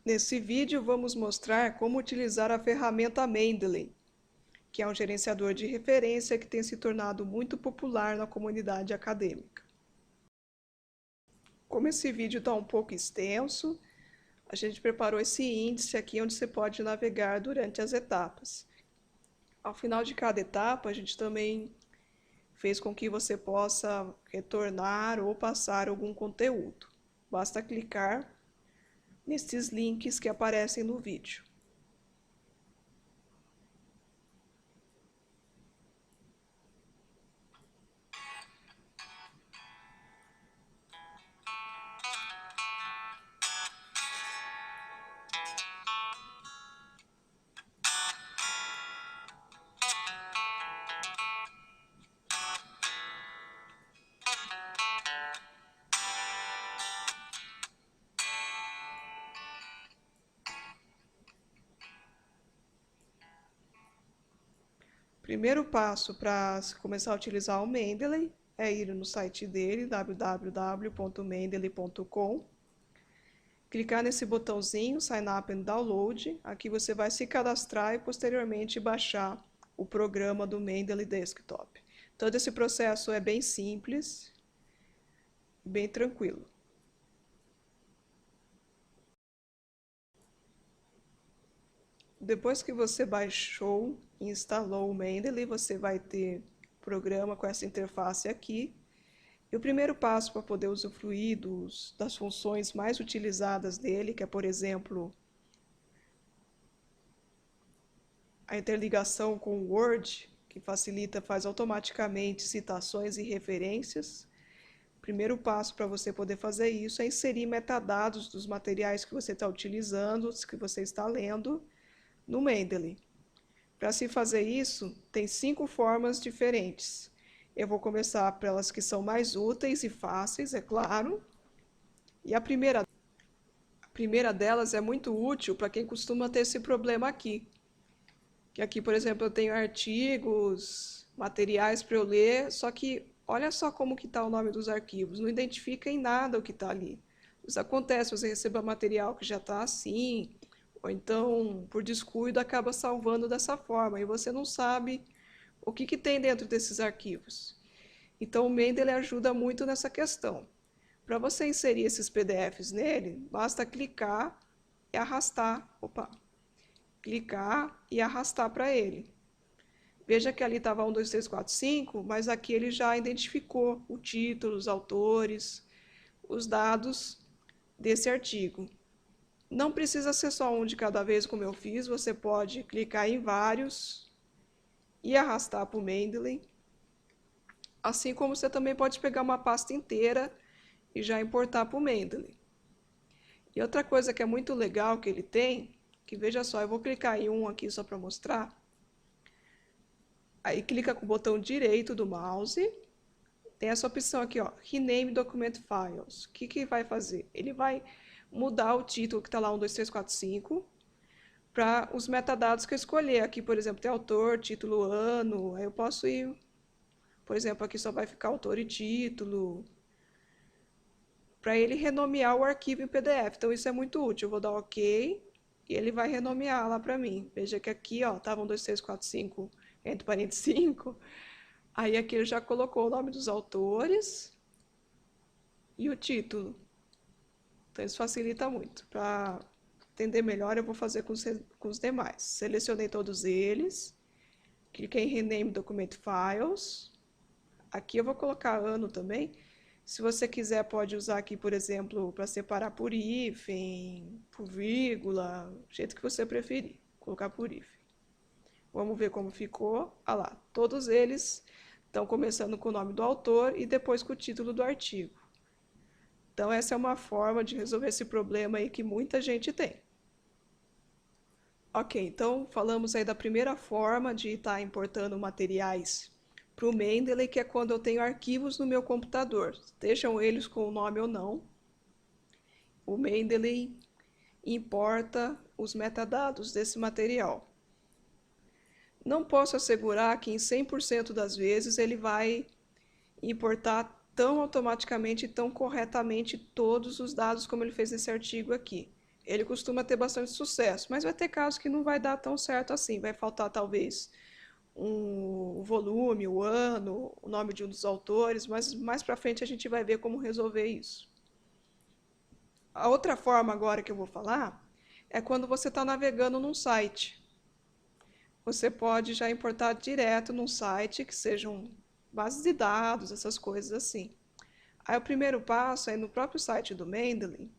Nesse vídeo vamos mostrar como utilizar a ferramenta Mendeley, que é um gerenciador de referência que tem se tornado muito popular na comunidade acadêmica. Como esse vídeo está um pouco extenso, a gente preparou esse índice aqui onde você pode navegar durante as etapas. Ao final de cada etapa, a gente também fez com que você possa retornar ou passar algum conteúdo. Basta clicar nesses links que aparecem no vídeo. Primeiro passo para começar a utilizar o Mendeley é ir no site dele, www.mendeley.com. Clicar nesse botãozinho Sign Up and Download. Aqui você vai se cadastrar e posteriormente baixar o programa do Mendeley Desktop. Todo esse processo é bem simples, bem tranquilo. Depois que você baixou e instalou o Mendeley, você vai ter o programa com essa interface aqui. E o primeiro passo para poder usufruir das funções mais utilizadas dele, que é, por exemplo, a interligação com o Word, que faz automaticamente citações e referências. O primeiro passo para você poder fazer isso é inserir metadados dos materiais que você está utilizando, que você está lendo, no Mendeley. Para se fazer isso, tem 5 formas diferentes. Eu vou começar pelas que são mais úteis e fáceis, é claro. E a primeira delas é muito útil para quem costuma ter esse problema aqui. Que aqui, por exemplo, eu tenho artigos, materiais para eu ler, só que olha só como que está o nome dos arquivos, não identifica em nada o que está ali. Isso acontece, você recebe material que já está assim, ou então, por descuido, acaba salvando dessa forma, e você não sabe o que tem dentro desses arquivos. Então, o Mendeley ajuda muito nessa questão. Para você inserir esses PDFs nele, basta clicar e arrastar. Clicar e arrastar para ele. Veja que ali estava 1, 2, 3, 4, 5, mas aqui ele já identificou o título, os autores, os dados desse artigo. Não precisa ser só um de cada vez, como eu fiz, você pode clicar em vários e arrastar para o Mendeley. Assim como você também pode pegar uma pasta inteira e já importar para o Mendeley. E outra coisa que é muito legal que ele tem, que veja só, eu vou clicar em um aqui só para mostrar. Aí clica com o botão direito do mouse, tem essa opção aqui, ó, Rename Document Files. O que vai fazer? Ele vai mudar o título que está lá 1, 2, 3, 4, 5 para os metadados que eu escolher. Aqui, por exemplo, tem autor, título, ano. Aí eu posso ir, por exemplo, aqui só vai ficar autor e título, para ele renomear o arquivo em PDF. Então isso é muito útil. Eu vou dar OK e ele vai renomear lá para mim. Veja que aqui, ó, estava 1, 2, 3, 4, 5, entre parênteses 5. Aí aqui ele já colocou o nome dos autores e o título. Então isso facilita muito. Para entender melhor, eu vou fazer com os demais. Selecionei todos eles, cliquei em Rename Document Files. Aqui eu vou colocar ano também. Se você quiser, pode usar aqui, por exemplo, para separar por hífen, por vírgula, do jeito que você preferir. Colocar por hífen. Vamos ver como ficou. Olha lá, todos eles estão começando com o nome do autor e depois com o título do artigo. Então essa é uma forma de resolver esse problema aí que muita gente tem. Ok, então falamos aí da primeira forma de estar importando materiais para o Mendeley, que é quando eu tenho arquivos no meu computador, estejam eles com o nome ou não. O Mendeley importa os metadados desse material. Não posso assegurar que em 100% das vezes ele vai importar tão automaticamente e tão corretamente todos os dados como ele fez nesse artigo aqui. ele costuma ter bastante sucesso, mas vai ter casos que não vai dar tão certo assim. Vai faltar talvez o volume, o ano, o nome de um dos autores, mas mais para frente a gente vai ver como resolver isso. A outra forma agora que eu vou falar é quando você está navegando num site. Você pode já importar direto num site que sejam bases de dados, essas coisas assim. Aí o primeiro passo é no próprio site do Mendeley.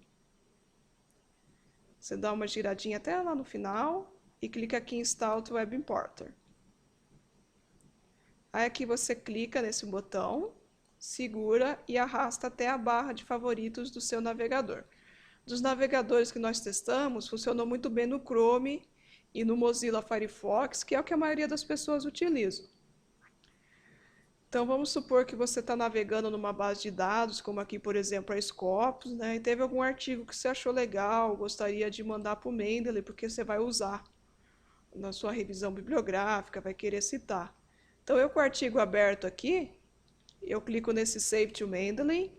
Você dá uma giradinha até lá no final e clica aqui em Install to Web Importer. Aí aqui você clica nesse botão, segura e arrasta até a barra de favoritos do seu navegador. Dos navegadores que nós testamos, funcionou muito bem no Chrome e no Mozilla Firefox, que é o que a maioria das pessoas utilizam. Então vamos supor que você está navegando numa base de dados, como aqui, por exemplo, a Scopus, né? E teve algum artigo que você achou legal, gostaria de mandar para o Mendeley, porque você vai usar na sua revisão bibliográfica, vai querer citar. Então eu com o artigo aberto aqui, eu clico nesse Save to Mendeley,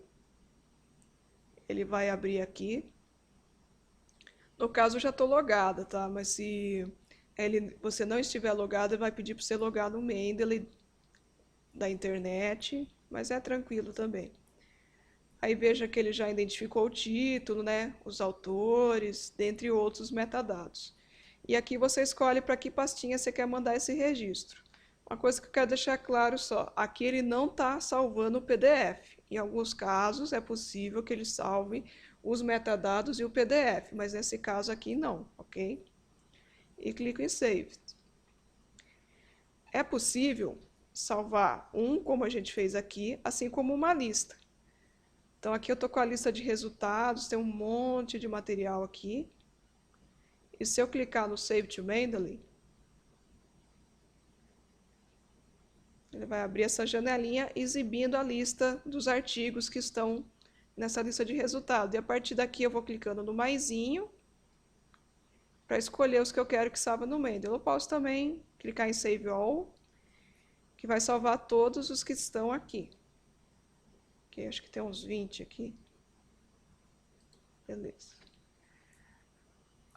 ele vai abrir aqui. No caso eu já estou logada, tá? Mas se você não estiver logado, ele vai pedir para você logar no Mendeley da internet, mas é tranquilo também. Aí veja que ele já identificou o título, né, os autores, dentre outros metadados. E aqui você escolhe para que pastinha você quer mandar esse registro. Uma coisa que eu quero deixar claro só, aqui ele não está salvando o PDF. Em alguns casos é possível que ele salve os metadados e o PDF, mas nesse caso aqui não, ok? E clico em Save. É possível salvar como a gente fez aqui, assim como uma lista. Então aqui eu estou com a lista de resultados, tem um monte de material aqui. E se eu clicar no Save to Mendeley, ele vai abrir essa janelinha exibindo a lista dos artigos que estão nessa lista de resultados. E a partir daqui eu vou clicando no maisinho para escolher os que eu quero que salve no Mendeley. Eu posso também clicar em Save All, que vai salvar todos os que estão aqui. Ok, acho que tem uns 20 aqui. Beleza.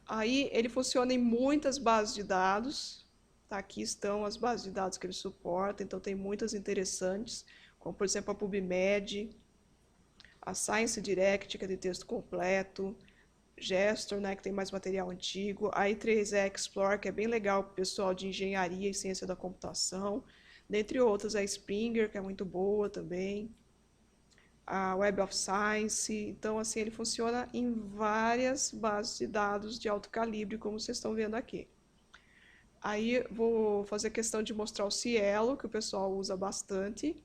Aí ele funciona em muitas bases de dados. Tá, aqui estão as bases de dados que ele suporta, então tem muitas interessantes, como por exemplo a PubMed, a Science Direct, que é de texto completo, Gestor, né, que tem mais material antigo, a I3E Explore, que é bem legal para o pessoal de engenharia e ciência da computação, dentre outras a Springer, que é muito boa também, a Web of Science. Então assim ele funciona em várias bases de dados de alto calibre, como vocês estão vendo aqui. Aí vou fazer questão de mostrar o Cielo, que o pessoal usa bastante.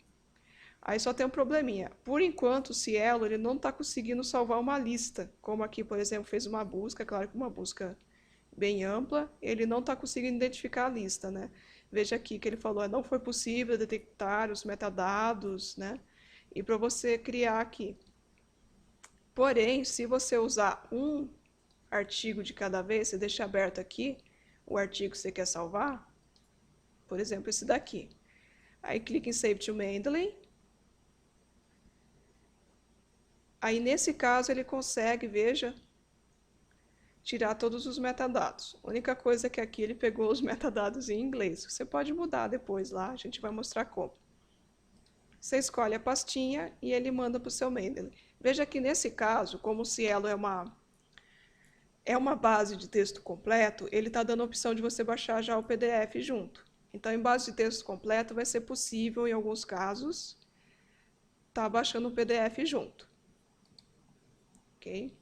Aí só tem um probleminha. Por enquanto, o Cielo ele não está conseguindo salvar uma lista. Como aqui, por exemplo, fez uma busca, claro que uma busca bem ampla, ele não está conseguindo identificar a lista, né? Veja aqui que ele falou, não foi possível detectar os metadados, né? E para você criar aqui. Porém, se você usar um artigo de cada vez, você deixa aberto aqui, o artigo que você quer salvar, por exemplo, esse daqui. Aí clica em Save to Mendeley. Aí nesse caso ele consegue, veja, tirar todos os metadados. A única coisa é que aqui ele pegou os metadados em inglês. Você pode mudar depois lá, a gente vai mostrar como. Você escolhe a pastinha e ele manda para o seu Mendeley. Veja que nesse caso, como o Cielo é uma base de texto completo, ele está dando a opção de você baixar já o PDF junto. Então, em base de texto completo, vai ser possível, em alguns casos, estar baixando o PDF junto. Ok?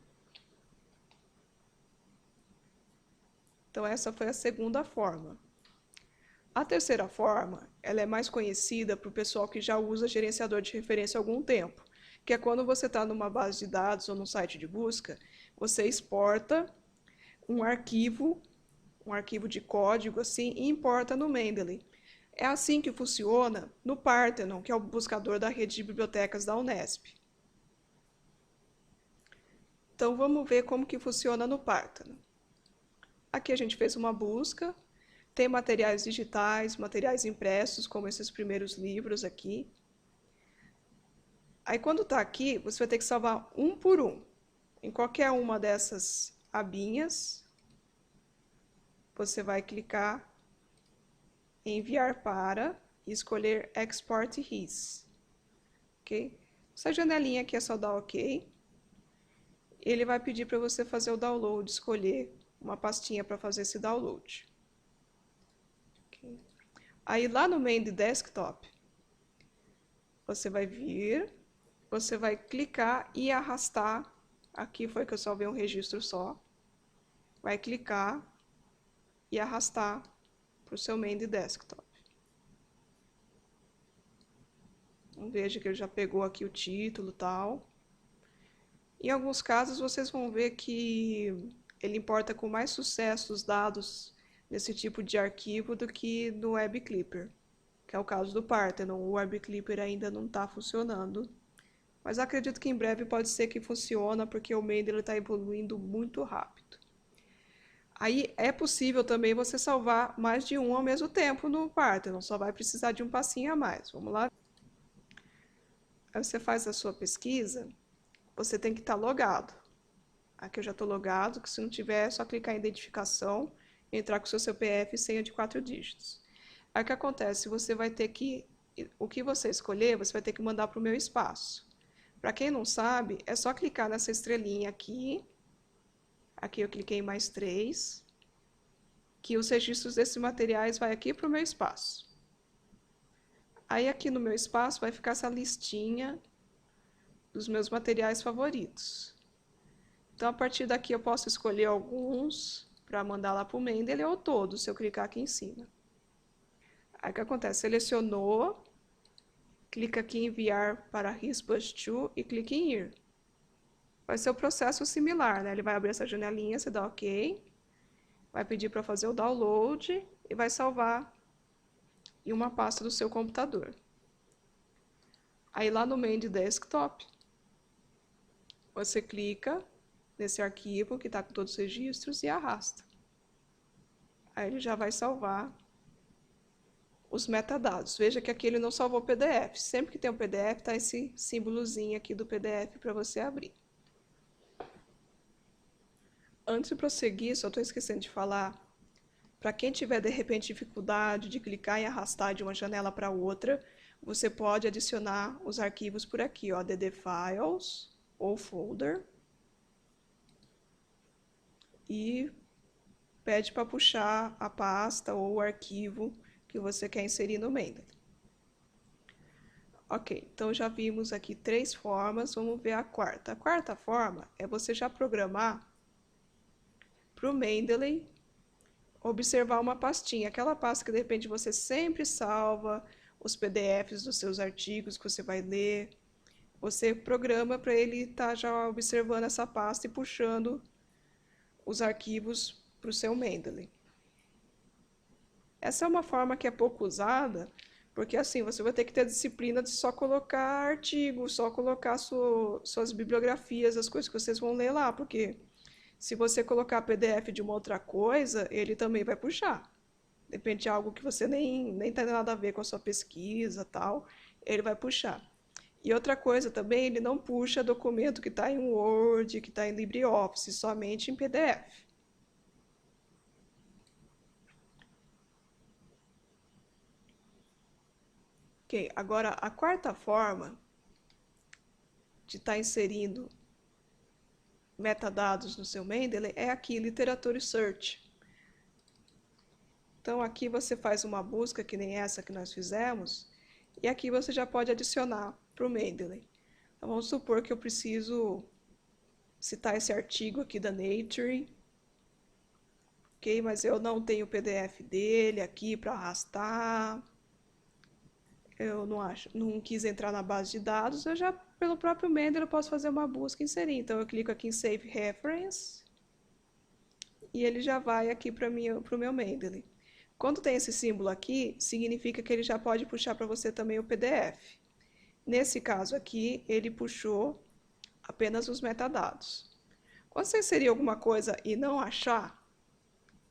Então, essa foi a segunda forma. A terceira forma, ela é mais conhecida para o pessoal que já usa gerenciador de referência há algum tempo, que é quando você está numa base de dados ou num site de busca, você exporta um arquivo de código assim e importa no Mendeley. É assim que funciona no Parthenon, que é o buscador da rede de bibliotecas da Unesp. Então vamos ver como que funciona no Parthenon. Aqui a gente fez uma busca, tem materiais digitais, materiais impressos, como esses primeiros livros aqui. Aí quando está aqui, você vai ter que salvar um por um. Em qualquer uma dessas abinhas, você vai clicar em enviar para e escolher Export His. Ok? Essa janelinha aqui é só dar OK. Ele vai pedir para você fazer o download, escolher uma pastinha para fazer esse download. Okay. Aí lá no main de desktop, você vai vir, você vai clicar e arrastar. Aqui foi que eu salvei um registro só. Vai clicar e arrastar para o seu main de desktop. Veja que ele já pegou aqui o título e tal. Em alguns casos vocês vão ver que ele importa com mais sucesso os dados nesse tipo de arquivo do que no Web Clipper, que é o caso do Parthenon. O Web Clipper ainda não está funcionando, mas acredito que em breve pode ser que funcione, porque o Mendeley está evoluindo muito rápido. Aí é possível também você salvar mais de um ao mesmo tempo no Parthenon, só vai precisar de um passinho a mais. Vamos lá? Aí você faz a sua pesquisa, você tem que estar logado. Aqui eu já estou logado, que se não tiver é só clicar em identificação e entrar com o seu CPF e senha de 4 dígitos. Aí o que acontece? Você vai ter que, o que você escolher, você vai ter que mandar para o meu espaço. Para quem não sabe, é só clicar nessa estrelinha aqui. Aqui eu cliquei em mais 3, que os registros desses materiais vai aqui para o meu espaço. Aí aqui no meu espaço vai ficar essa listinha dos meus materiais favoritos. Então a partir daqui eu posso escolher alguns para mandar lá para o Mendeley ou todos, se eu clicar aqui em cima. Aí o que acontece? Selecionou, clica aqui em enviar para HisBus2 e clique em ir. Vai ser o processo similar, né? Ele vai abrir essa janelinha, você dá OK, vai pedir para fazer o download e vai salvar em uma pasta do seu computador. Aí lá no main de desktop, você clica nesse arquivo que está com todos os registros e arrasta. Aí ele já vai salvar os metadados. Veja que aqui ele não salvou o PDF. Sempre que tem um PDF, está esse símbolozinho aqui do PDF para você abrir. Antes de prosseguir, só estou esquecendo de falar, para quem tiver de repente dificuldade de clicar e arrastar de uma janela para outra, você pode adicionar os arquivos por aqui, ó, DD Files ou Folder, e pede para puxar a pasta ou o arquivo que você quer inserir no Mendeley. Ok, então já vimos aqui 3 formas, vamos ver a quarta. A quarta forma é você já programar para o Mendeley observar uma pastinha, aquela pasta que de repente você sempre salva os PDFs dos seus artigos que você vai ler. Você programa para ele estar já observando essa pasta e puxando os arquivos para o seu Mendeley. Essa é uma forma que é pouco usada, porque assim, você vai ter que ter a disciplina de só colocar artigos, só colocar suas bibliografias, as coisas que vocês vão ler lá, porque se você colocar PDF de uma outra coisa, ele também vai puxar. Depende de algo que você nem tem nada a ver com a sua pesquisa, tal, ele vai puxar. E outra coisa também, ele não puxa documento que está em Word, que está em LibreOffice, somente em PDF. Ok, agora a quarta forma de estar inserindo metadados no seu Mendeley é aqui, Literature Search. Então aqui você faz uma busca que nem essa que nós fizemos, e aqui você já pode adicionar para o Mendeley. Então vamos supor que eu preciso citar esse artigo aqui da Nature, ok? Mas eu não tenho o PDF dele aqui para arrastar. Eu não quis entrar na base de dados, eu já, pelo próprio Mendeley, eu posso fazer uma busca e inserir. Então eu clico aqui em Save Reference, e ele já vai aqui para o meu Mendeley. Quando tem esse símbolo aqui, significa que ele já pode puxar para você também o PDF. Nesse caso aqui, ele puxou apenas os metadados. Quando você inserir alguma coisa e não achar,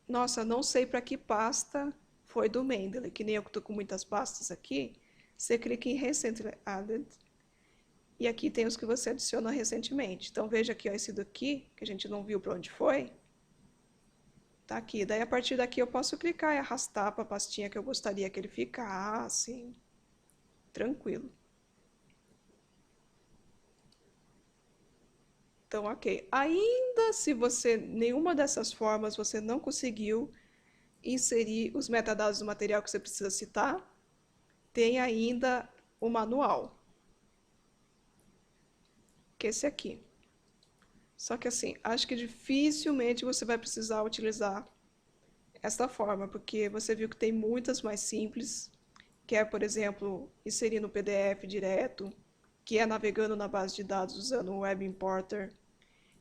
nossa, não sei para que pasta foi do Mendeley, que nem eu que estou com muitas pastas aqui, você clica em Recently Added E aqui tem os que você adicionou recentemente. Então veja aqui, ó, esse daqui, que a gente não viu para onde foi, tá aqui. Daí a partir daqui eu posso clicar e arrastar para a pastinha que eu gostaria que ele ficasse. Tranquilo. Então, ok. Ainda se você, nenhuma dessas formas você não conseguiu inserir os metadados do material que você precisa citar, tem ainda o manual, que é esse aqui. Só que assim, acho que dificilmente você vai precisar utilizar esta forma, porque você viu que tem muitas mais simples, que é, por exemplo, inserir no PDF direto, que é navegando na base de dados usando o Web Importer,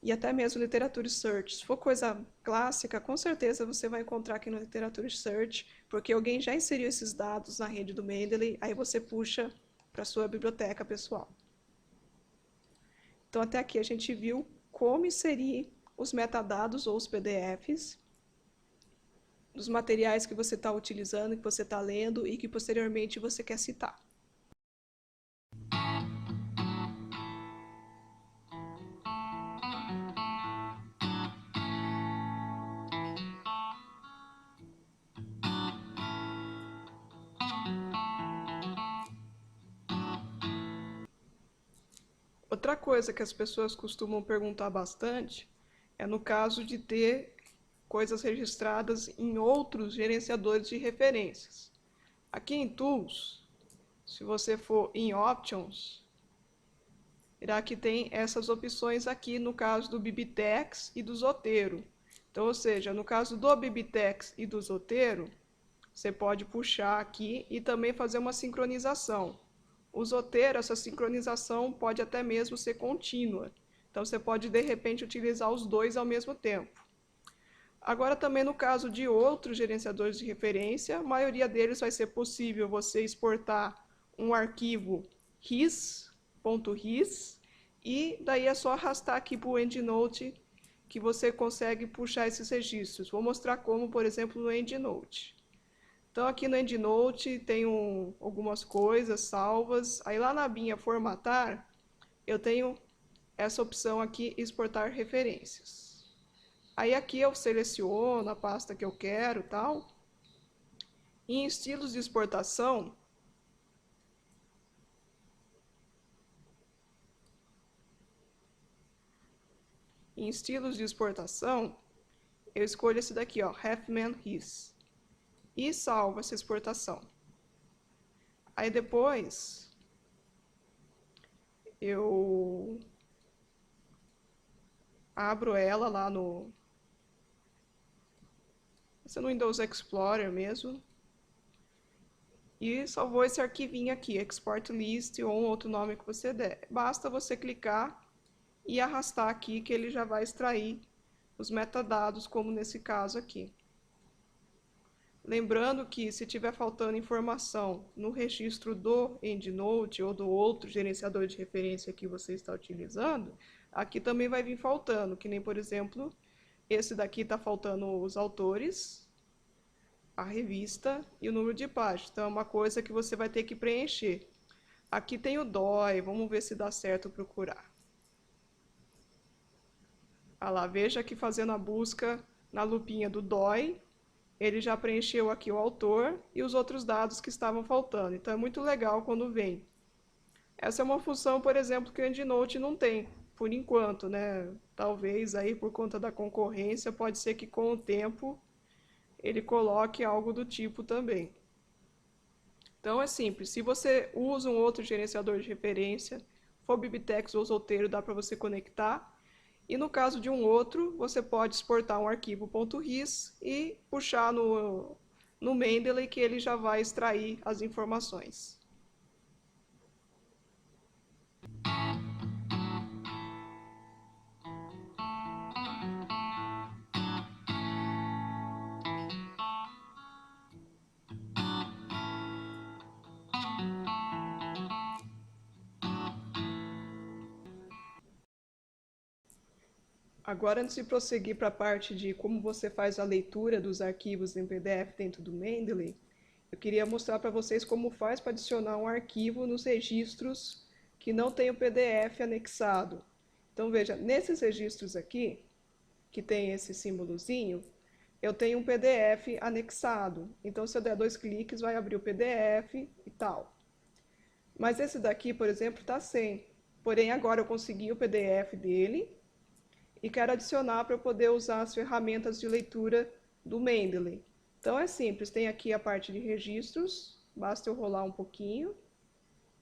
e até mesmo Literature Search. Se for coisa clássica, com certeza você vai encontrar aqui no Literature Search, porque alguém já inseriu esses dados na rede do Mendeley, aí você puxa para a sua biblioteca pessoal. Então até aqui a gente viu como inserir os metadados ou os PDFs dos materiais que você está utilizando, que você está lendo e que posteriormente você quer citar. Outra coisa que as pessoas costumam perguntar bastante é no caso de ter coisas registradas em outros gerenciadores de referências. Aqui em Tools, se você for em Options, verá que tem essas opções aqui no caso do Bibitex e do Zotero. Então, ou seja, no caso do Bibitex e do Zotero, você pode puxar aqui e também fazer uma sincronização. O Zotero, essa sincronização pode até mesmo ser contínua. Então, você pode, de repente, utilizar os dois ao mesmo tempo. Agora, também no caso de outros gerenciadores de referência, a maioria deles vai ser possível você exportar um arquivo RIS.RIS e daí é só arrastar aqui para o EndNote que você consegue puxar esses registros. Vou mostrar como, por exemplo, no EndNote. Então, aqui no EndNote tem algumas coisas salvas. Aí lá na abinha formatar, eu tenho essa opção aqui, exportar referências. Aí aqui eu seleciono a pasta que eu quero, tal. E em estilos de exportação, eu escolho esse daqui, ó, Huffman RIS. E salvo essa exportação. Aí depois eu abro ela lá no Windows Explorer mesmo. E salvou esse arquivinho aqui, Export List ou um outro nome que você der. Basta você clicar e arrastar aqui que ele já vai extrair os metadados, como nesse caso aqui. Lembrando que se tiver faltando informação no registro do EndNote ou do outro gerenciador de referência que você está utilizando, aqui também vai vir faltando, que nem, por exemplo, esse daqui está faltando os autores, a revista e o número de páginas. Então é uma coisa que você vai ter que preencher. Aqui tem o DOI, vamos ver se dá certo procurar. Ah lá, veja que fazendo a busca na lupinha do DOI, ele já preencheu aqui o autor e os outros dados que estavam faltando. Então é muito legal quando vem. Essa é uma função, por exemplo, que o EndNote não tem, por enquanto, né? Talvez aí por conta da concorrência, pode ser que com o tempo ele coloque algo do tipo também. Então é simples, se você usa um outro gerenciador de referência, for Bibitex ou Zotero, dá para você conectar. E no caso de um outro, você pode exportar um arquivo .ris e puxar no Mendeley que ele já vai extrair as informações. Agora, antes de prosseguir para a parte de como você faz a leitura dos arquivos em PDF dentro do Mendeley, eu queria mostrar para vocês como faz para adicionar um arquivo nos registros que não tem o PDF anexado. Então, veja, nesses registros aqui, que tem esse símbolozinho, eu tenho um PDF anexado. Então, se eu der 2 cliques, vai abrir o PDF e tal. Mas esse daqui, por exemplo, está sem. Porém, agora eu consegui o PDF dele e quero adicionar para eu poder usar as ferramentas de leitura do Mendeley. Então é simples, tem aqui a parte de registros, basta eu rolar um pouquinho.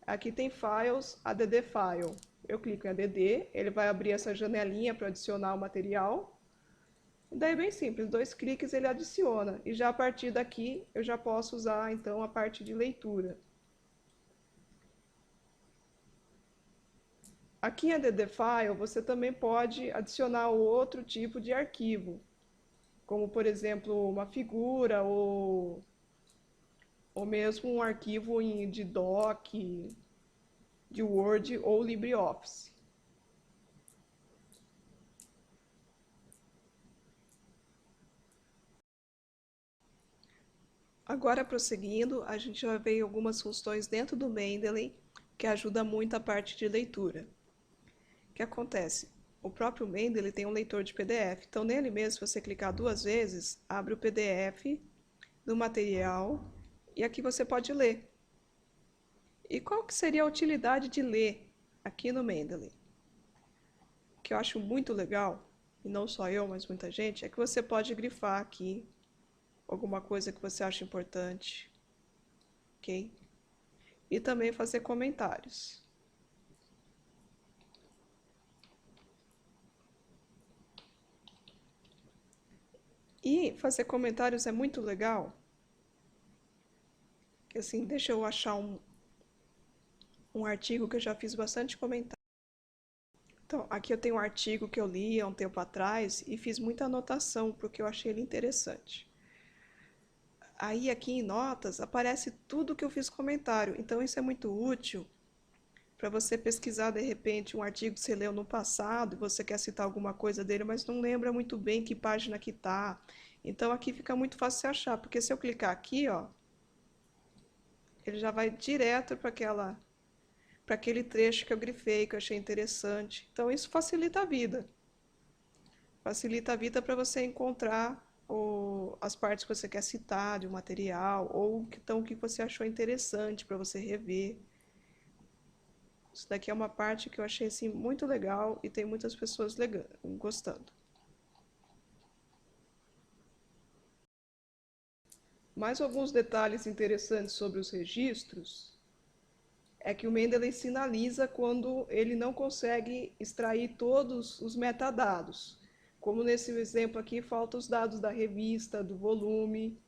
Aqui tem Files, ADD File. Eu clico em ADD, ele vai abrir essa janelinha para adicionar o material. E daí é bem simples, 2 cliques ele adiciona. E já a partir daqui eu já posso usar então a parte de leitura. Aqui em ADD File você também pode adicionar outro tipo de arquivo, como por exemplo uma figura ou mesmo um arquivo de doc, de Word ou LibreOffice. Agora, prosseguindo, a gente vai ver algumas funções dentro do Mendeley que ajuda muito a parte de leitura. O que acontece? O próprio Mendeley tem um leitor de PDF, então nele mesmo, se você clicar 2 vezes, abre o PDF do material e aqui você pode ler. E qual que seria a utilidade de ler aqui no Mendeley? O que eu acho muito legal, e não só eu, mas muita gente, é que você pode grifar aqui alguma coisa que você acha importante, ok? E também fazer comentários. E fazer comentários é muito legal, que assim, deixa eu achar um artigo que eu já fiz bastante comentário. Então, aqui eu tenho um artigo que eu li há um tempo atrás e fiz muita anotação, porque eu achei ele interessante. Aí aqui em notas aparece tudo que eu fiz comentário, então isso é muito útil para você pesquisar de repente um artigo que você leu no passado e você quer citar alguma coisa dele, mas não lembra muito bem que página que está. Então aqui fica muito fácil você achar, porque se eu clicar aqui, ó, ele já vai direto para aquele trecho que eu grifei, que eu achei interessante. Então isso facilita a vida. Facilita a vida para você encontrar as partes que você quer citar de um material, ou então o que você achou interessante para você rever. Isso daqui é uma parte que eu achei assim, muito legal e tem muitas pessoas gostando. Mais alguns detalhes interessantes sobre os registros é que o Mendeley sinaliza quando ele não consegue extrair todos os metadados. Como nesse exemplo aqui, faltam os dados da revista, do volume.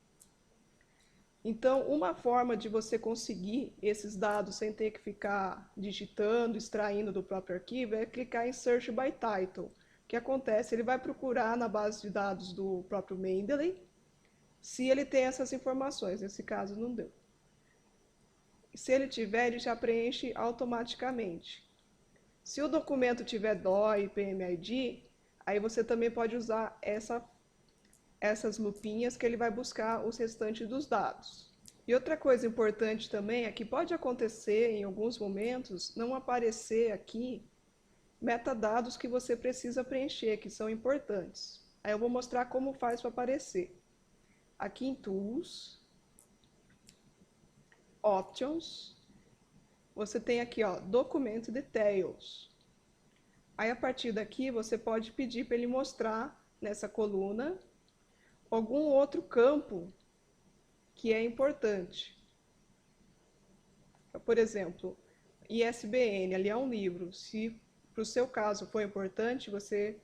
Então, uma forma de você conseguir esses dados sem ter que ficar digitando, extraindo do próprio arquivo, é clicar em Search by Title. O que acontece? Ele vai procurar na base de dados do próprio Mendeley se ele tem essas informações. Nesse caso, não deu. Se ele tiver, ele já preenche automaticamente. Se o documento tiver DOI e PMID, aí você também pode usar essas lupinhas que ele vai buscar os restantes dos dados. E outra coisa importante também é que pode acontecer em alguns momentos não aparecer aqui metadados que você precisa preencher, que são importantes. Aí eu vou mostrar como faz para aparecer. Aqui em Tools, Options, você tem aqui, ó, Document Details. Aí a partir daqui você pode pedir para ele mostrar nessa coluna algum outro campo que é importante. Por exemplo, ISBN, ali é um livro. Se para o seu caso for importante, você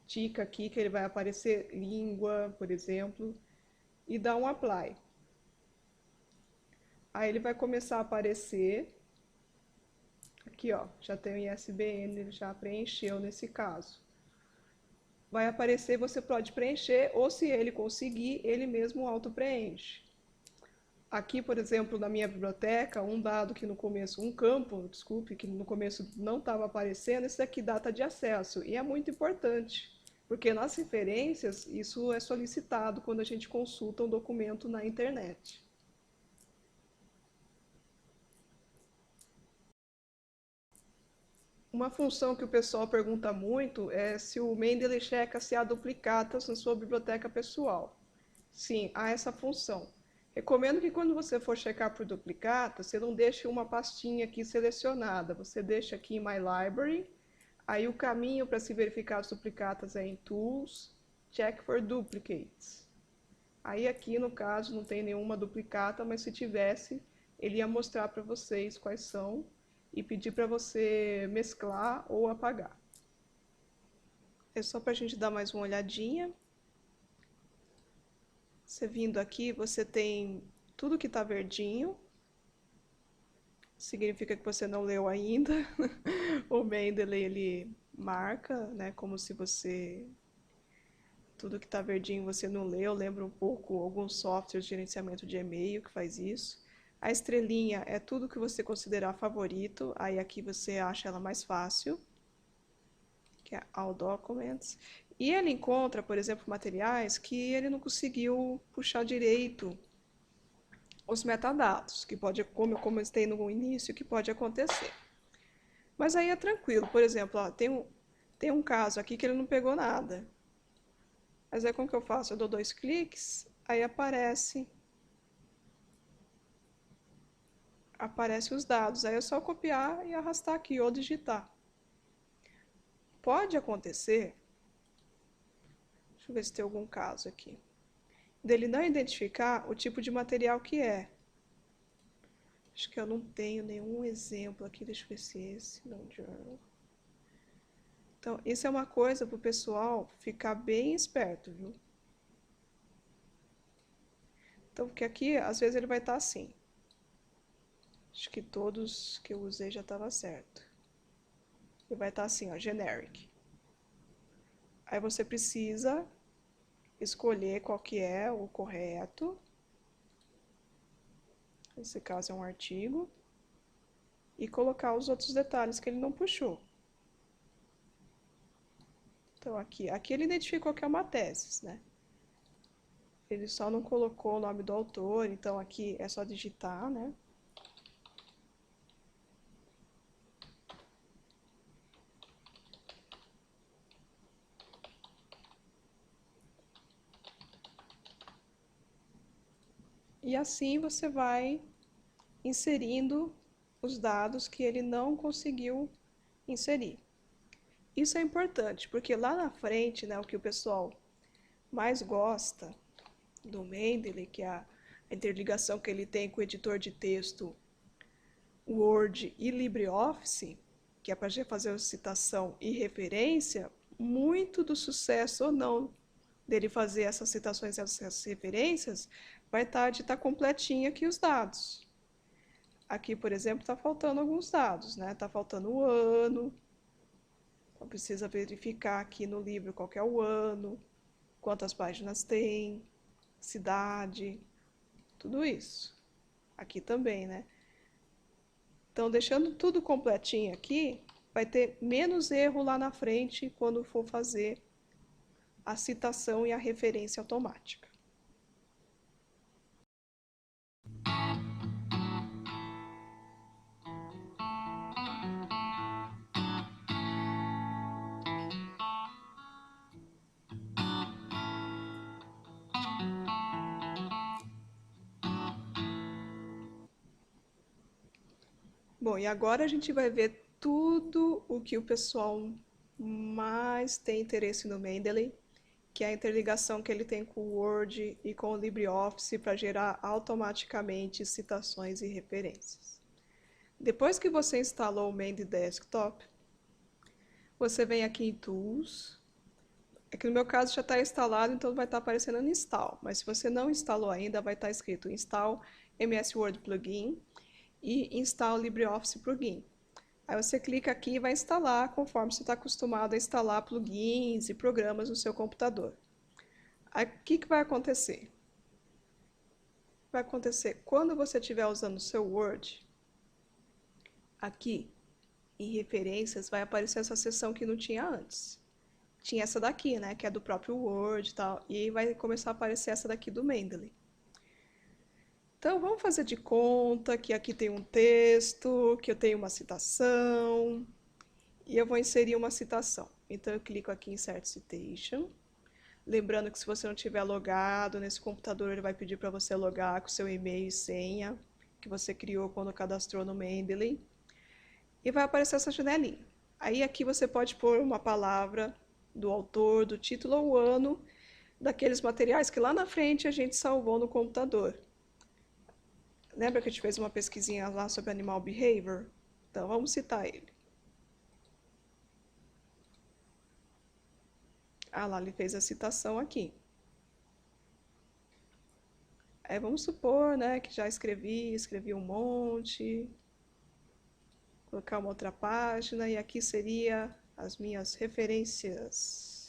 tica aqui que ele vai aparecer língua, por exemplo, e dá um apply. Aí ele vai começar a aparecer. Aqui, ó, já tem o ISBN, ele já preencheu nesse caso. Vai aparecer, você pode preencher, ou se ele conseguir, ele mesmo auto-preenche. Aqui, por exemplo, na minha biblioteca, um dado que no começo, um campo, desculpe, que no começo não estava aparecendo, esse daqui data de acesso, e é muito importante, porque nas referências isso é solicitado quando a gente consulta um documento na internet. Uma função que o pessoal pergunta muito é se o Mendeley checa se há duplicatas na sua biblioteca pessoal. Sim, há essa função. Recomendo que quando você for checar por duplicata, você não deixe uma pastinha aqui selecionada. Você deixa aqui em My Library. Aí o caminho para se verificar as duplicatas é em Tools, Check for Duplicates. Aí aqui no caso não tem nenhuma duplicata, mas se tivesse, ele ia mostrar para vocês quais são e pedir para você mesclar ou apagar. É só para a gente dar mais uma olhadinha. Você vindo aqui, você tem tudo que está verdinho. Significa que você não leu ainda. O Mendeley, ele marca, né, como se você... Tudo que está verdinho você não leu. Lembra um pouco alguns softwares de gerenciamento de e-mail que faz isso. A estrelinha é tudo que você considerar favorito. Aí aqui você acha ela mais fácil, que é All Documents. E ele encontra, por exemplo, materiais que ele não conseguiu puxar direito os metadados, que pode, como eu comentei no início, que pode acontecer. Mas aí é tranquilo. Por exemplo, ó, tem um caso aqui que ele não pegou nada. Mas aí como que eu faço? Eu dou 2 cliques, aí aparece os dados. Aí é só copiar e arrastar aqui ou digitar. Pode acontecer, deixa eu ver se tem algum caso aqui, dele não identificar o tipo de material que é. Acho que eu não tenho nenhum exemplo aqui, deixa eu ver se é esse, não, journal. Então, isso é uma coisa para o pessoal ficar bem esperto, viu? Então, porque aqui, às vezes, ele vai estar assim. Acho que todos que eu usei já estava certo. Ele vai estar assim, ó, generic. Aí você precisa escolher qual que é o correto. Nesse caso é um artigo. E colocar os outros detalhes que ele não puxou. Então aqui ele identificou que é uma tese, né? Ele só não colocou o nome do autor, então aqui é só digitar, né? E assim você vai inserindo os dados que ele não conseguiu inserir. Isso é importante, porque lá na frente, né, o que o pessoal mais gosta do Mendeley, que é a interligação que ele tem com o editor de texto Word e LibreOffice, que é para fazer citação e referência, muito do sucesso ou não dele fazer essas citações e essas referências vai estar de estar completinho aqui os dados. Aqui, por exemplo, está faltando alguns dados, né? Está faltando o ano, então precisa verificar aqui no livro qual que é o ano, quantas páginas tem, cidade, tudo isso. Aqui também, né? Então, deixando tudo completinho aqui, vai ter menos erro lá na frente quando for fazer a citação e a referência automática. Bom, e agora a gente vai ver tudo o que o pessoal mais tem interesse no Mendeley, que é a interligação que ele tem com o Word e com o LibreOffice para gerar automaticamente citações e referências. Depois que você instalou o Mendeley Desktop, você vem aqui em Tools. Aqui no meu caso já está instalado, então vai estar aparecendo no Install. Mas se você não instalou ainda, vai estar escrito Install MS Word Plugin e Install LibreOffice Plugin. Aí você clica aqui e vai instalar conforme você está acostumado a instalar plugins e programas no seu computador. Aí o que vai acontecer? Vai acontecer quando você estiver usando o seu Word, aqui em referências vai aparecer essa seção que não tinha antes. Tinha essa daqui, né, que é do próprio Word e tal, e aí vai começar a aparecer essa daqui do Mendeley. Então, vamos fazer de conta que aqui tem um texto, que eu tenho uma citação, e eu vou inserir uma citação. Então, eu clico aqui em Insert Citation. Lembrando que se você não tiver logado nesse computador, ele vai pedir para você logar com seu e-mail e senha que você criou quando cadastrou no Mendeley. E vai aparecer essa janelinha. Aí aqui você pode pôr uma palavra do autor, do título ou ano daqueles materiais que lá na frente a gente salvou no computador. Lembra que a gente fez uma pesquisinha lá sobre animal behavior? Então vamos citar ele. Ah lá, ele fez a citação aqui. Aí vamos supor, né, que já escrevi um monte. Colocar uma outra página e aqui seria as minhas referências.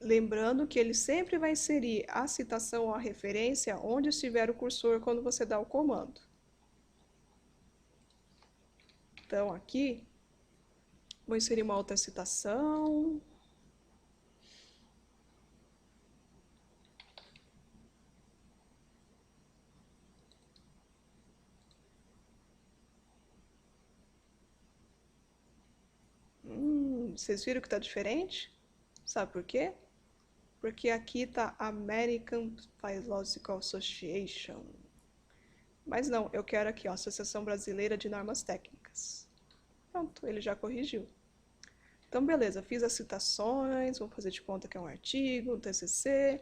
Lembrando que ele sempre vai inserir a citação ou a referência onde estiver o cursor quando você dá o comando. Então, aqui, vou inserir uma outra citação. Vocês viram que está diferente? Sabe por quê? Porque aqui está American Philosophical Association. Mas não, eu quero aqui, ó, Associação Brasileira de Normas Técnicas. Pronto, ele já corrigiu. Então, beleza, fiz as citações, vamos fazer de conta que é um artigo, um TCC.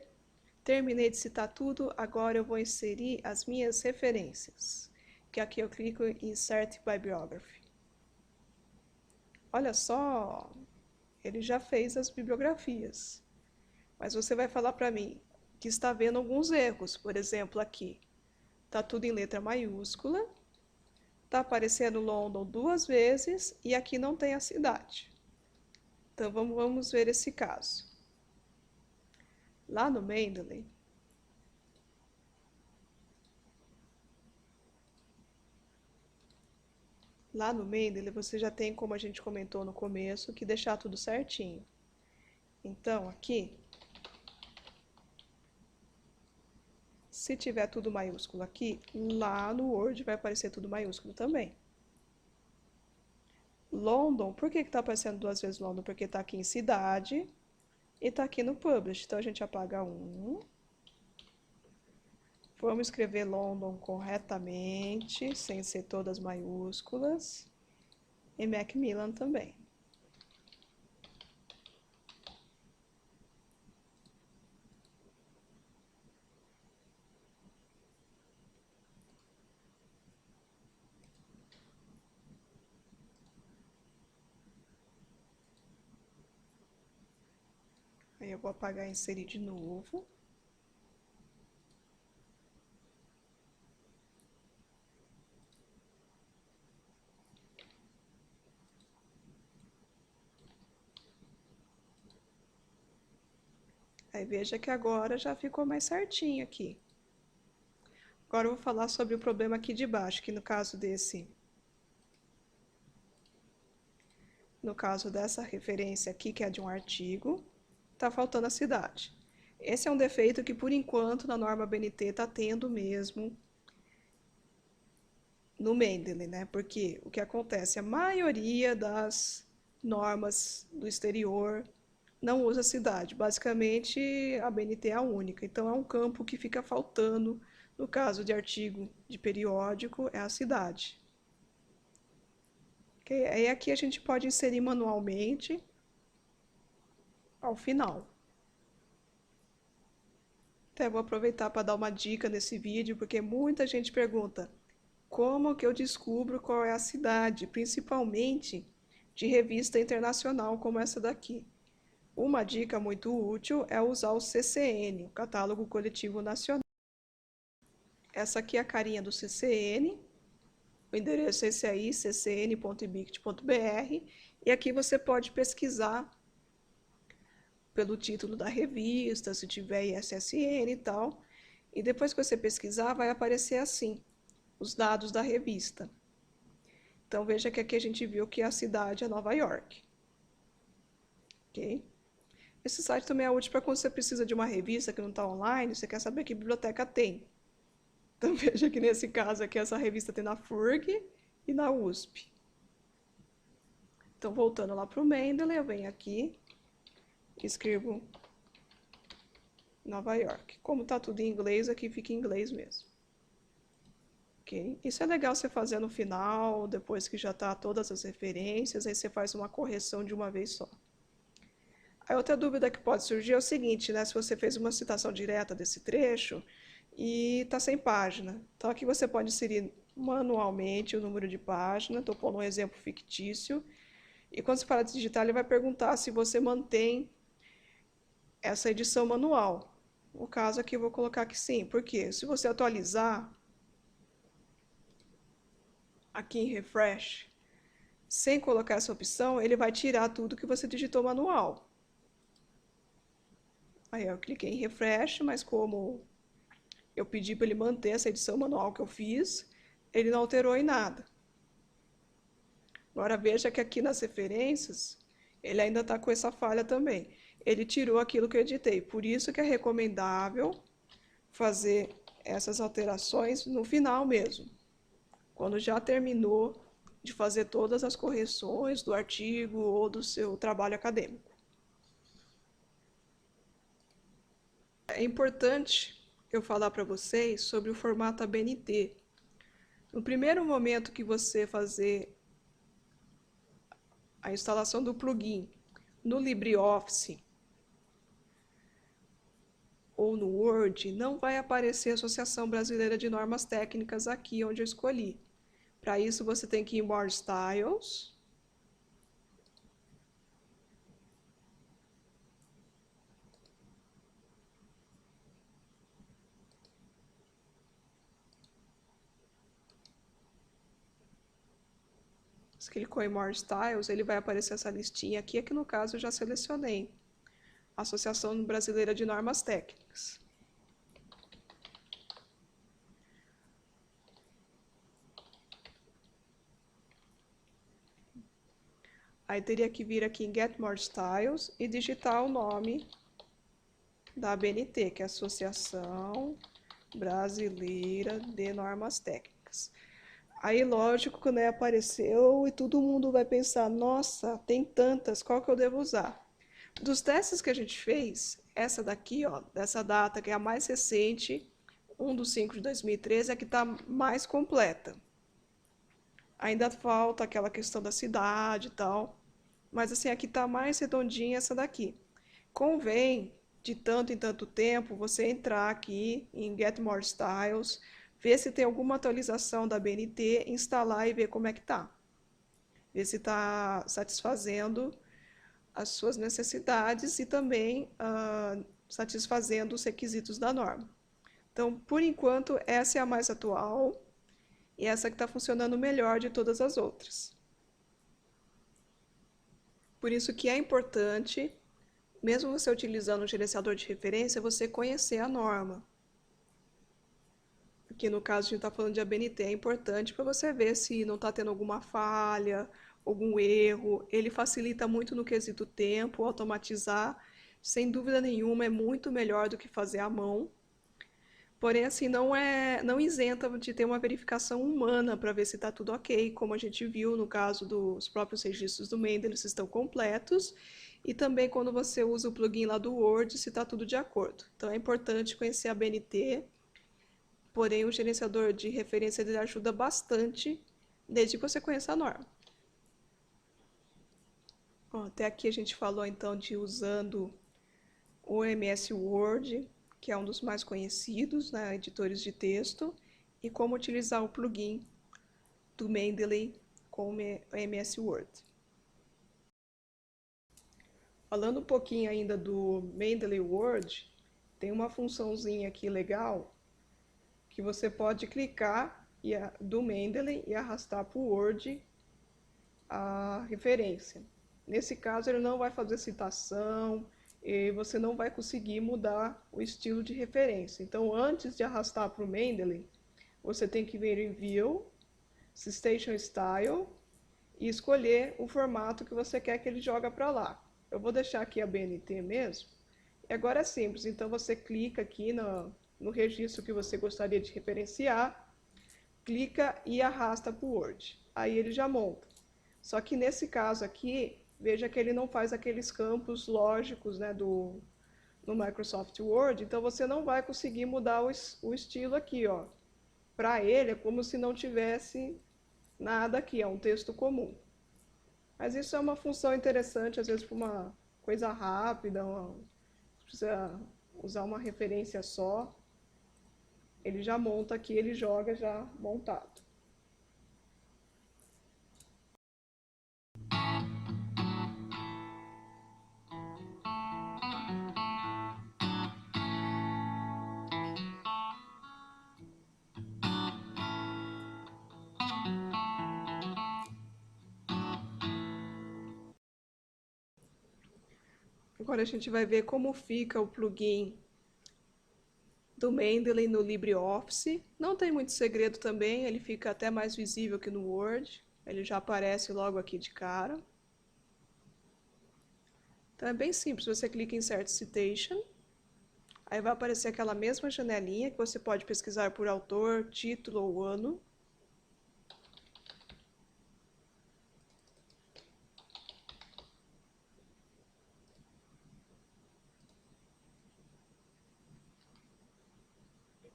Terminei de citar tudo, agora eu vou inserir as minhas referências. Que aqui eu clico em Insert Bibliography. Olha só, ele já fez as bibliografias. Mas você vai falar para mim que está vendo alguns erros. Por exemplo, aqui, está tudo em letra maiúscula, está aparecendo London 2 vezes e aqui não tem a cidade. Então, vamos ver esse caso. Lá no Mendeley, você já tem, como a gente comentou no começo, que deixar tudo certinho. Então, aqui, se tiver tudo maiúsculo aqui, lá no Word vai aparecer tudo maiúsculo também. London, por que está aparecendo 2 vezes London? Porque está aqui em cidade e está aqui no Publish. Então, a gente apaga um. Vamos escrever London corretamente, sem ser todas maiúsculas. E Macmillan também. Aí eu vou apagar e inserir de novo. Aí veja que agora já ficou mais certinho aqui. Agora eu vou falar sobre o problema aqui de baixo, que no caso dessa referência aqui, que é de um artigo, está faltando a cidade. Esse é um defeito que, por enquanto, na norma BNT está tendo mesmo no Mendeley, né? Porque o que acontece? A maioria das normas do exterior não usa cidade. Basicamente, a BNT é a única. Então, é um campo que fica faltando. No caso de artigo de periódico, é a cidade. Okay? Aí aqui a gente pode inserir manualmente ao final. Até vou aproveitar para dar uma dica nesse vídeo, porque muita gente pergunta como que eu descubro qual é a cidade, principalmente de revista internacional como essa daqui. Uma dica muito útil é usar o CCN, o Catálogo Coletivo Nacional. Essa aqui é a carinha do CCN, o endereço é esse aí, ccn.ibict.br, e aqui você pode pesquisar pelo título da revista, se tiver ISSN e tal, e depois que você pesquisar vai aparecer assim, os dados da revista. Então veja que aqui a gente viu que a cidade é Nova York. ok? Esse site também é útil para quando você precisa de uma revista que não está online, você quer saber que biblioteca tem. Então veja que nesse caso aqui essa revista tem na FURG e na USP. Então voltando lá para o Mendeley, eu venho aqui e escrevo Nova York. Como está tudo em inglês, aqui fica em inglês mesmo. Okay? Isso é legal você fazer no final, depois que já está todas as referências, aí você faz uma correção de uma vez só. A outra dúvida que pode surgir é o seguinte, né? Se você fez uma citação direta desse trecho e está sem página. Então aqui você pode inserir manualmente o número de página, estou pondo um exemplo fictício, e quando você parar de digitar, ele vai perguntar se você mantém essa edição manual. No caso aqui eu vou colocar que sim, porque se você atualizar aqui em Refresh, sem colocar essa opção, ele vai tirar tudo que você digitou manual. Aí eu cliquei em Refresh, mas como eu pedi para ele manter essa edição manual que eu fiz, ele não alterou em nada. Agora veja que aqui nas referências, ele ainda está com essa falha também. Ele tirou aquilo que eu editei, por isso que é recomendável fazer essas alterações no final mesmo, quando já terminou de fazer todas as correções do artigo ou do seu trabalho acadêmico. É importante eu falar para vocês sobre o formato ABNT. No primeiro momento que você fazer a instalação do plugin no LibreOffice ou no Word, não vai aparecer a Associação Brasileira de Normas Técnicas aqui onde eu escolhi. Para isso você tem que ir em More Styles. Se clicou em More Styles, ele vai aparecer essa listinha aqui, que no caso eu já selecionei. Associação Brasileira de Normas Técnicas. Aí teria que vir aqui em Get More Styles e digitar o nome da ABNT, que é Associação Brasileira de Normas Técnicas. Aí, lógico, né, apareceu e todo mundo vai pensar, nossa, tem tantas, qual que eu devo usar? Dos testes que a gente fez, essa daqui, ó, dessa data, que é a mais recente, 1/5/2013, é que está mais completa. Ainda falta aquela questão da cidade e tal, mas assim, aqui está mais redondinha essa daqui. Convém, de tanto em tanto tempo, você entrar aqui em Get More Styles, ver se tem alguma atualização da BNT, instalar e ver como é que tá. Ver se está satisfazendo as suas necessidades e também satisfazendo os requisitos da norma. Então, por enquanto, essa é a mais atual e essa que está funcionando melhor de todas as outras. Por isso que é importante, mesmo você utilizando o gerenciador de referência, você conhecer a norma. Aqui no caso a gente está falando de ABNT, é importante para você ver se não está tendo alguma falha, algum erro. Ele facilita muito no quesito tempo, automatizar, sem dúvida nenhuma, é muito melhor do que fazer à mão. Porém, assim, não isenta de ter uma verificação humana para ver se está tudo ok, como a gente viu no caso dos próprios registros do Mendeley, se estão completos, e também quando você usa o plugin lá do Word, se está tudo de acordo. Então é importante conhecer a ABNT, porém o gerenciador de referência ele ajuda bastante desde que você conheça a norma. Bom, até aqui a gente falou então de usando o MS Word, que é um dos mais conhecidos, né, editores de texto, e como utilizar o plugin do Mendeley com o MS Word. Falando um pouquinho ainda do Mendeley Word, tem uma funçãozinha aqui legal que você pode clicar do Mendeley e arrastar para o Word a referência. Nesse caso, ele não vai fazer citação, e você não vai conseguir mudar o estilo de referência. Então, antes de arrastar para o Mendeley, você tem que vir em View, Citation Style, e escolher o formato que você quer que ele joga para lá. Eu vou deixar aqui a BNT mesmo. E agora é simples, então você clica aqui no registro que você gostaria de referenciar, clica e arrasta para o Word. Aí ele já monta. Só que nesse caso aqui, veja que ele não faz aqueles campos lógicos, né, no Microsoft Word, então você não vai conseguir mudar o estilo aqui, ó. Para ele é como se não tivesse nada aqui, é um texto comum. Mas isso é uma função interessante, às vezes para uma coisa rápida, precisa usar uma referência só, ele já monta aqui, ele joga já montado. Agora a gente vai ver como fica o plugin do Mendeley no LibreOffice. Não tem muito segredo também, ele fica até mais visível que no Word. Ele já aparece logo aqui de cara. Então é bem simples, você clica em Insert Citation, aí vai aparecer aquela mesma janelinha que você pode pesquisar por autor, título ou ano.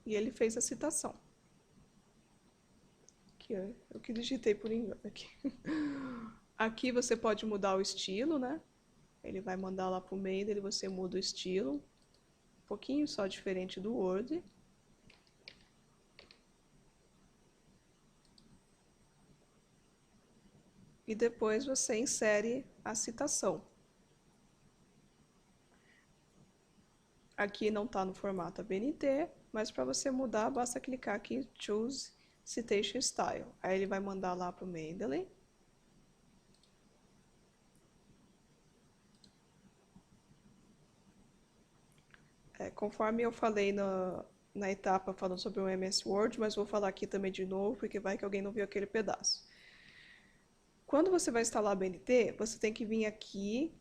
E ele fez a citação. Aqui, eu que digitei por engano aqui. Aqui você pode mudar o estilo, né? Ele vai mandar lá para o Mendeley, você muda o estilo. Um pouquinho só diferente do Word. E depois você insere a citação. Aqui não está no formato ABNT, mas para você mudar, basta clicar aqui em Choose Citation Style. Aí ele vai mandar lá para o Mendeley. Conforme eu falei na etapa falando sobre o MS Word, mas vou falar aqui também de novo, porque vai que alguém não viu aquele pedaço. Quando você vai instalar a BNT, você tem que vir aqui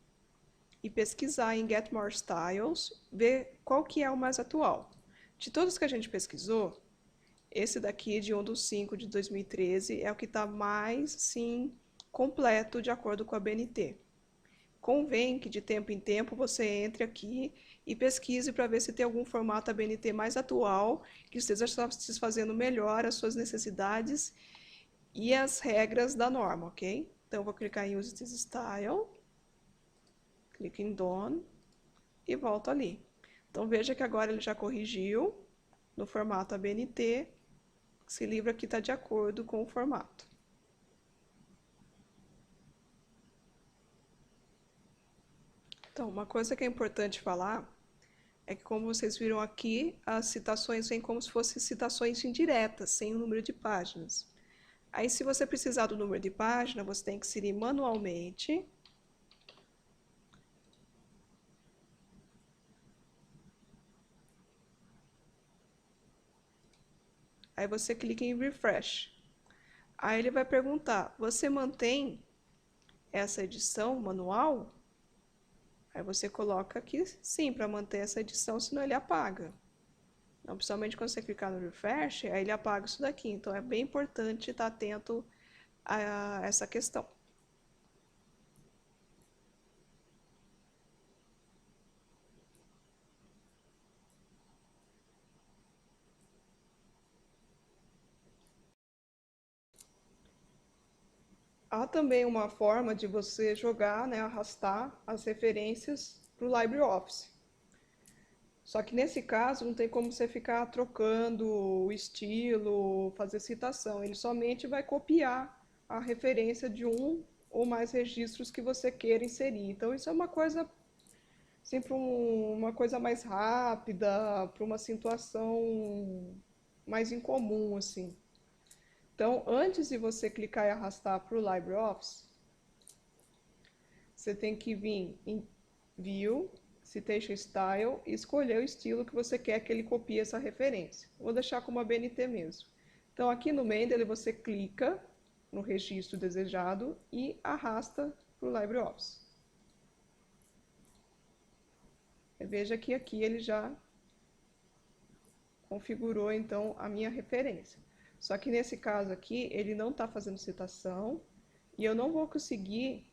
e pesquisar em Get More Styles, ver qual que é o mais atual. De todos que a gente pesquisou, esse daqui de 1 do 5 de 2013 é o que está mais, sim, completo de acordo com a BNT. Convém que de tempo em tempo você entre aqui e pesquise para ver se tem algum formato ABNT mais atual que esteja satisfazendo melhor as suas necessidades e as regras da norma, ok? Então eu vou clicar em Use this Style, clico em Done e volto ali. Então veja que agora ele já corrigiu no formato ABNT, esse livro aqui está de acordo com o formato. Então, uma coisa que é importante falar é que, como vocês viram aqui, as citações vêm como se fossem citações indiretas, sem o número de páginas. Aí, se você precisar do número de página, você tem que inserir manualmente. Aí você clica em Refresh. Aí ele vai perguntar, você mantém essa edição manual? Aí você coloca aqui sim, para manter essa edição, senão ele apaga. Então, principalmente quando você clicar no Refresh, aí ele apaga isso daqui. Então é bem importante estar atento a essa questão. Há também uma forma de você jogar, né, arrastar as referências para o LibreOffice. Só que nesse caso não tem como você ficar trocando o estilo, fazer citação. Ele somente vai copiar a referência de um ou mais registros que você queira inserir. Então isso é uma coisa sempre uma coisa mais rápida, para uma situação mais incomum, assim. Então, antes de você clicar e arrastar para o LibreOffice, você tem que vir em View, Citation Style e escolher o estilo que você quer que ele copie essa referência. Vou deixar como a BNT mesmo. Então, aqui no Mendeley, você clica no registro desejado e arrasta para o LibreOffice. Veja que aqui ele já configurou então a minha referência. Só que nesse caso aqui, ele não está fazendo citação e eu não vou conseguir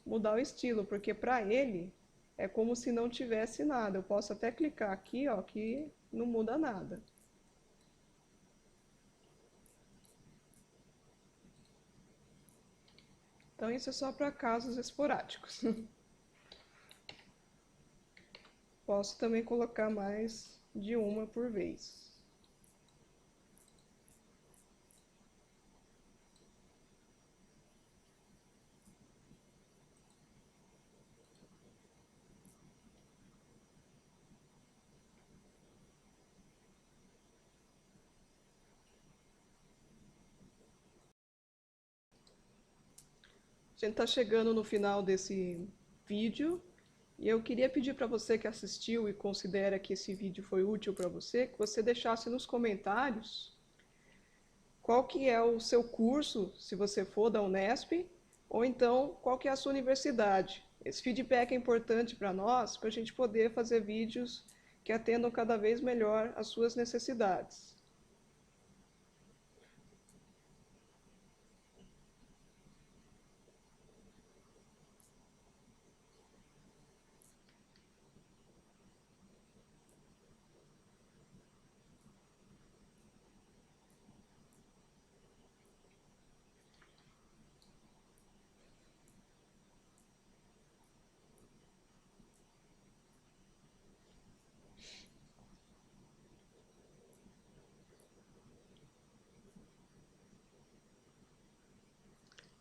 mudar o estilo, porque para ele é como se não tivesse nada. Eu posso até clicar aqui, ó, que não muda nada. Então isso é só para casos esporádicos. Posso também colocar mais de uma por vez. A gente está chegando no final desse vídeo e eu queria pedir para você que assistiu e considera que esse vídeo foi útil para você, que você deixasse nos comentários qual que é o seu curso, se você for da Unesp, ou então qual que é a sua universidade. Esse feedback é importante para nós, para a gente poder fazer vídeos que atendam cada vez melhor às suas necessidades.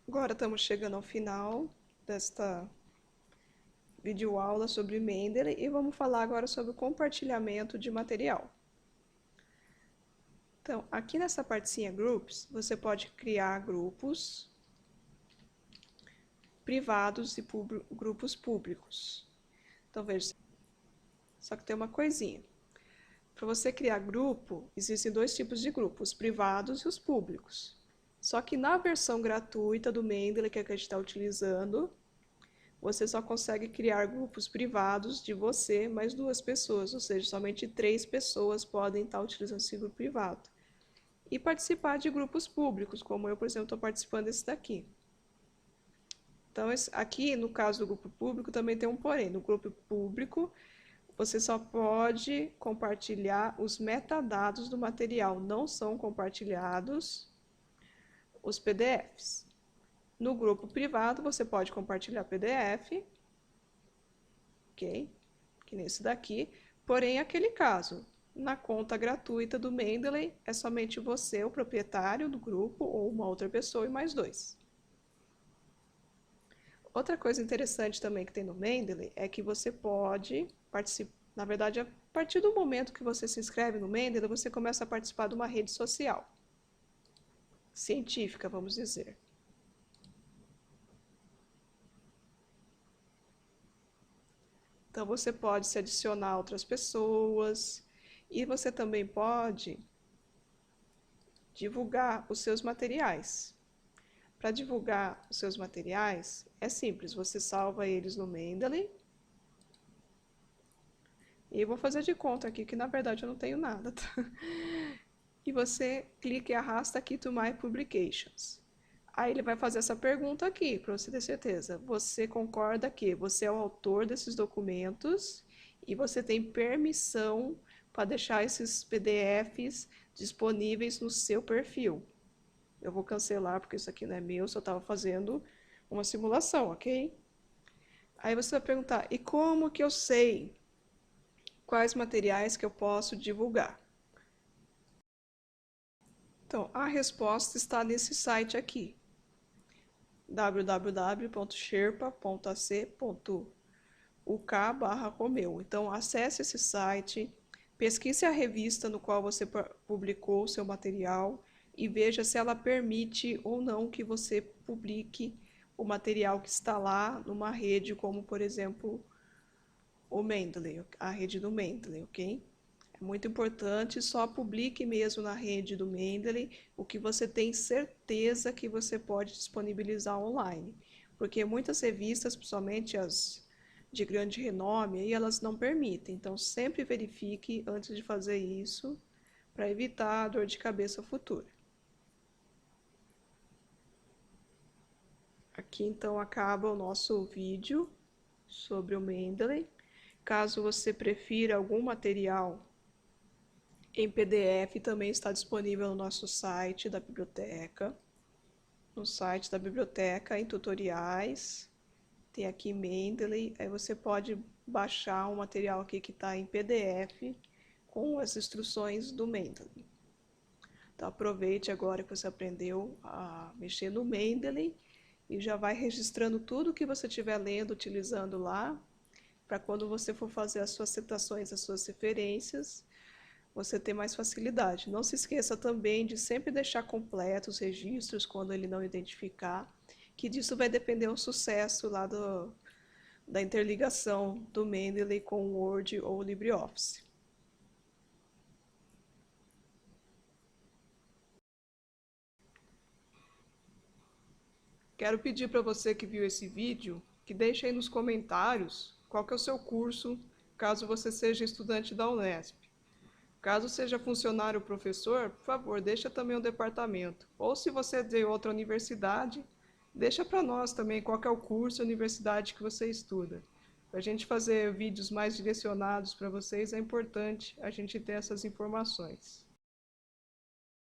Agora estamos chegando ao final desta videoaula sobre Mendeley e vamos falar agora sobre o compartilhamento de material. Então, aqui nessa partezinha Groups, você pode criar grupos privados e grupos públicos. Então, veja, só que tem uma coisinha. Para você criar grupo, existem dois tipos de grupos, os privados e os públicos. Só que na versão gratuita do Mendeley que a gente está utilizando, você só consegue criar grupos privados de você mais 2 pessoas, ou seja, somente 3 pessoas podem estar utilizando esse grupo privado. E participar de grupos públicos, como eu, por exemplo, estou participando desse daqui. Então, aqui, no caso do grupo público, também tem um porém. No grupo público, você só pode compartilhar os metadados do material, não são compartilhados os PDFs. No grupo privado, você pode compartilhar PDF, ok? Que nesse daqui, porém, aquele caso, na conta gratuita do Mendeley, é somente você, o proprietário do grupo, ou uma outra pessoa e mais 2. Outra coisa interessante também que tem no Mendeley é que você pode participar, na verdade, a partir do momento que você se inscreve no Mendeley, você começa a participar de uma rede social, científica, vamos dizer. Então, você pode se adicionar a outras pessoas e você também pode divulgar os seus materiais. Para divulgar os seus materiais, é simples, você salva eles no Mendeley. E eu vou fazer de conta aqui que na verdade eu não tenho nada, tá? E você clica e arrasta aqui to My Publications. Aí ele vai fazer essa pergunta aqui, para você ter certeza. Você concorda que você é o autor desses documentos e você tem permissão para deixar esses PDFs disponíveis no seu perfil. Eu vou cancelar porque isso aqui não é meu, só estava fazendo uma simulação, ok? Aí você vai perguntar, e como que eu sei quais materiais que eu posso divulgar? Então, a resposta está nesse site aqui, www.sherpa.ac.uk/Romeu. Então, acesse esse site, pesquise a revista no qual você publicou o seu material e veja se ela permite ou não que você publique o material que está lá numa rede, como, por exemplo, o Mendeley, a rede do Mendeley, ok? É muito importante, só publique mesmo na rede do Mendeley o que você tem certeza que você pode disponibilizar online. Porque muitas revistas, principalmente as de grande renome, aí elas não permitem. Então, sempre verifique antes de fazer isso, para evitar a dor de cabeça futura. Aqui, então, acaba o nosso vídeo sobre o Mendeley. Caso você prefira algum material em PDF, também está disponível no nosso site da biblioteca. No site da biblioteca, em tutoriais, tem aqui Mendeley, aí você pode baixar o material aqui que está em PDF com as instruções do Mendeley. Então aproveite agora que você aprendeu a mexer no Mendeley e já vai registrando tudo que você estiver lendo, utilizando lá, para quando você for fazer as suas citações, as suas referências, você ter mais facilidade. Não se esqueça também de sempre deixar completos os registros quando ele não identificar, que disso vai depender o sucesso lá da interligação do Mendeley com o Word ou o LibreOffice. Quero pedir para você que viu esse vídeo, que deixe aí nos comentários qual que é o seu curso, caso você seja estudante da Unesp. Caso seja funcionário ou professor, por favor, deixa também o departamento. Ou se você é de outra universidade, deixa para nós também qual que é o curso e universidade que você estuda. Para a gente fazer vídeos mais direcionados para vocês, é importante a gente ter essas informações.